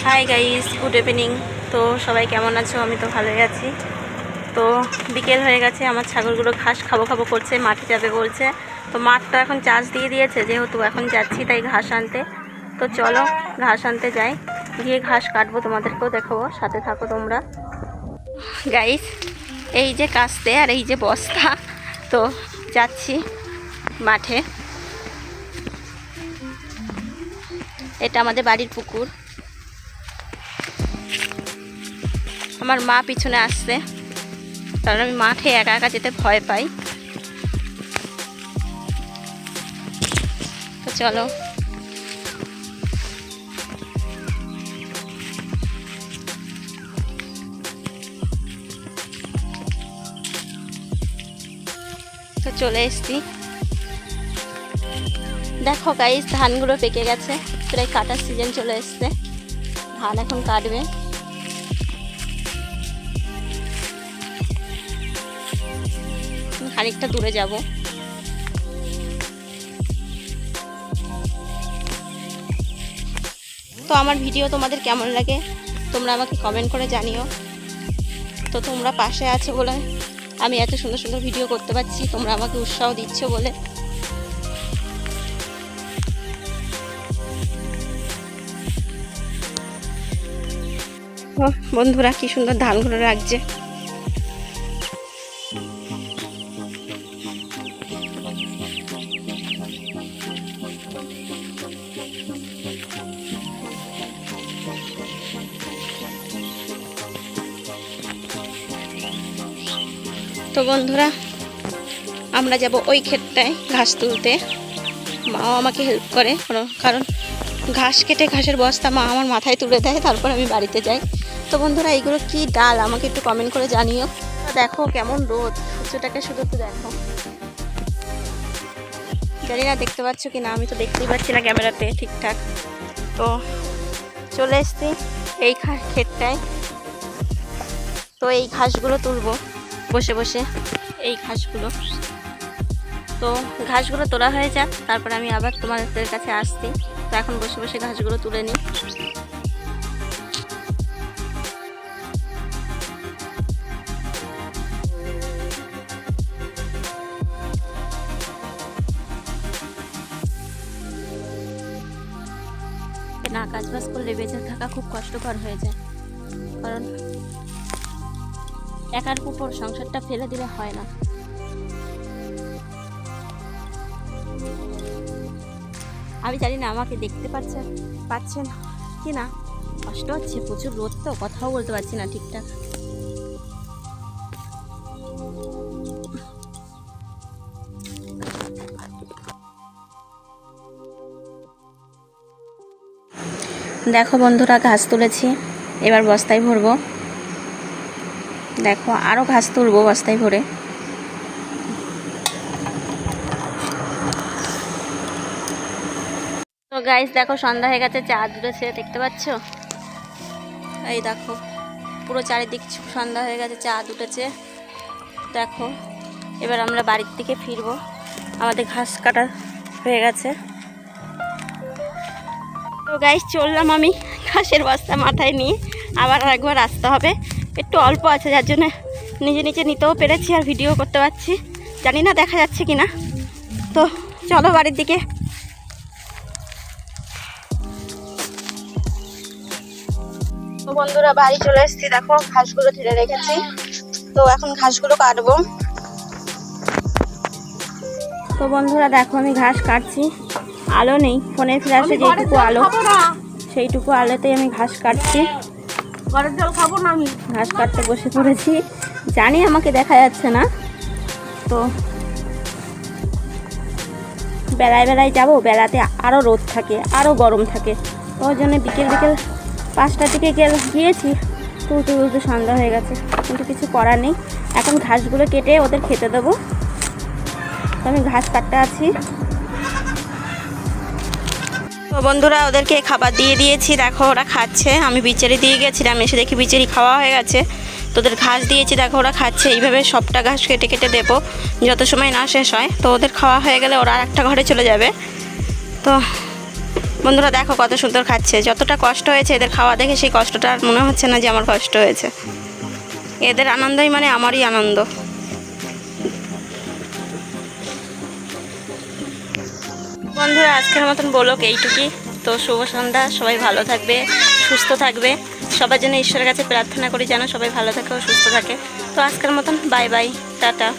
Hi guys, good evening. তো সবাই কেমন আছো? আমি তো ভালোই আছি। তো বিকেল হয়ে গেছে, আমার ছাগলগুলো ঘাস খাবো খাবো করছে, মাঠে যাবে বলছে। তো মাঠটা এখন চাষ দিয়ে দিয়েছে, যেহেতু এখন যাচ্ছি তাই ঘাস আনতে। তো চলো ঘাস আনতে যাই, গিয়ে ঘাস কাটবো, তোমাদেরকেও দেখাবো, সাথে থাকো তোমরা। গাইস, এই যে কাস্তে আর এই যে বস্তা, তো যাচ্ছি মাঠে। এটা আমাদের বাড়ির পুকুর। আমার মা পিছনে আসছে, কারণ আমি মাঠে একা একা যেতে ভয় পাই। তো চলো। তো চলে এসছি। দেখো গাইস, ধানগুলো পেকে গেছে, প্রায় কাটার সিজন চলে এসছে। ধান এখন কাটবে। খানিকটা দূরে যাব। তো আমার ভিডিও তোমাদের কেমন লাগে তোমরা আমাকে কমেন্ট করে জানিও। তো তোমরা পাশে আছো বলে আমি এত সুন্দর সুন্দর ভিডিও করতে পারছি, তোমরা আমাকে উৎসাহ দিচ্ছ বলে। বন্ধুরা কি সুন্দর ধানগুলো রাখছে। তো বন্ধুরা, আমরা যাব ওই ক্ষেতটায় ঘাস তুলতে। মাও আমাকে হেল্প করে, কারণ ঘাস কেটে ঘাসের বস্তা মা আমার মাথায় তুলে দেয়, তারপর আমি বাড়িতে যাই। তো বন্ধুরা, এইগুলো কি ডাল আমাকে একটু কমেন্ট করে জানিও। দেখো কেমন রোদ, সূর্যটাকে শুধু একটু দেখো। জানি না দেখতে পাচ্ছ কি না, আমি তো দেখতেই পাচ্ছি না ক্যামেরাতে ঠিকঠাক। তো চলে এসছি এই ক্ষেতটায়। তো এই ঘাসগুলো তুলবো বসে বসে, এই ঘাসগুলো। তো ঘাসগুলো তোলা হয়ে যাক, তারপর আমি আবার তোমাদের কাছে আসছি। তো এখন বসে বসে ঘাসগুলো তুলে নিই। না কাজ বাজ করলে বেঁচে থাকা খুব কষ্টকর হয়ে যায়, কারণ একার উপর সংসারটা ফেলে দিলে হয় না। আমি জানি না আমাকে দেখতে পাচ্ছেন কি না, কষ্ট হচ্ছে, প্রচুর রোদ, তো কথাও বলতে পারছি না ঠিকঠাক। দেখো বন্ধুরা, ঘাস তুলেছি, এবার বস্তায় ভরবো। দেখো আরও ঘাস তুলবো বস্তায় ভরে। তো গাইস দেখো, সন্ধ্যা হয়ে গেছে, চাঁদ উঠেছে, দেখতে পাচ্ছ? এই দেখো পুরো চারিদিক সন্ধ্যা হয়ে গেছে, চাঁদ উঠেছে। দেখো এবার আমরা বাড়ির দিকে ফিরবো, আমাদের ঘাস কাটা হয়ে গেছে। তো গাইস চললাম আমি ঘাসের বস্তা মাথায় নিয়ে, আবার একবার আসতে হবে। একটু অল্প আছে, যার জন্য নিজে নিজে নিতেও পেরেছি আর ভিডিও করতে পারছি। জানি না দেখা যাচ্ছে কি না। তো চলো বাড়ির দিকে। তো বন্ধুরা, বাড়ি চলে এসেছি। দেখো ঘাসগুলো ঢেলে রেখেছি, তো এখন ঘাসগুলো কাটবো। তো বন্ধুরা দেখো, আমি ঘাস কাটছি। আলো নেই, ফোনের ফ্ল্যাশে যেটুকু আলো, সেইটুকু আলোতেই আমি ঘাস কাটছি। ঘরের জল খাবো না, আমি ঘাস কাটতে বসে পড়েছি। জানি আমাকে দেখা যাচ্ছে না, তো বেলায় যাবো। বেলাতে আরও রোদ থাকে, আরও গরম থাকে, ওই জন্য বিকেল 5টার দিকে গিয়েছি। তুলতে সন্ধ্যা হয়ে গেছে, কিন্তু কিছু করার নেই। এখন ঘাসগুলো কেটে ওদের খেতে দেবো। তো আমি ঘাস কাটতে আছি। তো বন্ধুরা, ওদেরকে খাবার দিয়ে দিয়েছি, দেখো ওরা খাচ্ছে। আমি বিচেরি দিয়ে গেছিলাম, এসে দেখি বিচেরি খাওয়া হয়ে গেছে। তো ওদের ঘাস দিয়েছি, দেখো ওরা খাচ্ছে। এইভাবে সবটা ঘাস কেটে কেটে দেবো যত সময় না শেষ হয়। তো ওদের খাওয়া হয়ে গেলে ওরা আরেকটা ঘরে চলে যাবে। তো বন্ধুরা দেখো কত সুন্দর খাচ্ছে। যতটা কষ্ট হয়েছে এদের খাওয়া দেখে সেই কষ্টটা আর মনে হচ্ছে না যে আমার কষ্ট হয়েছে। এদের আনন্দই মানে আমারই আনন্দ। বন্ধুরা আজকের মতন বলক এইটুকুই। তো শুভ সন্ধ্যা, সবাই ভালো থাকবে, সুস্থ থাকবে। সবার জন্য ঈশ্বরের কাছে প্রার্থনা করি যেন সবাই ভালো থাকে ও সুস্থ থাকে। তো আজকের মতন বাই বাই, টাটা।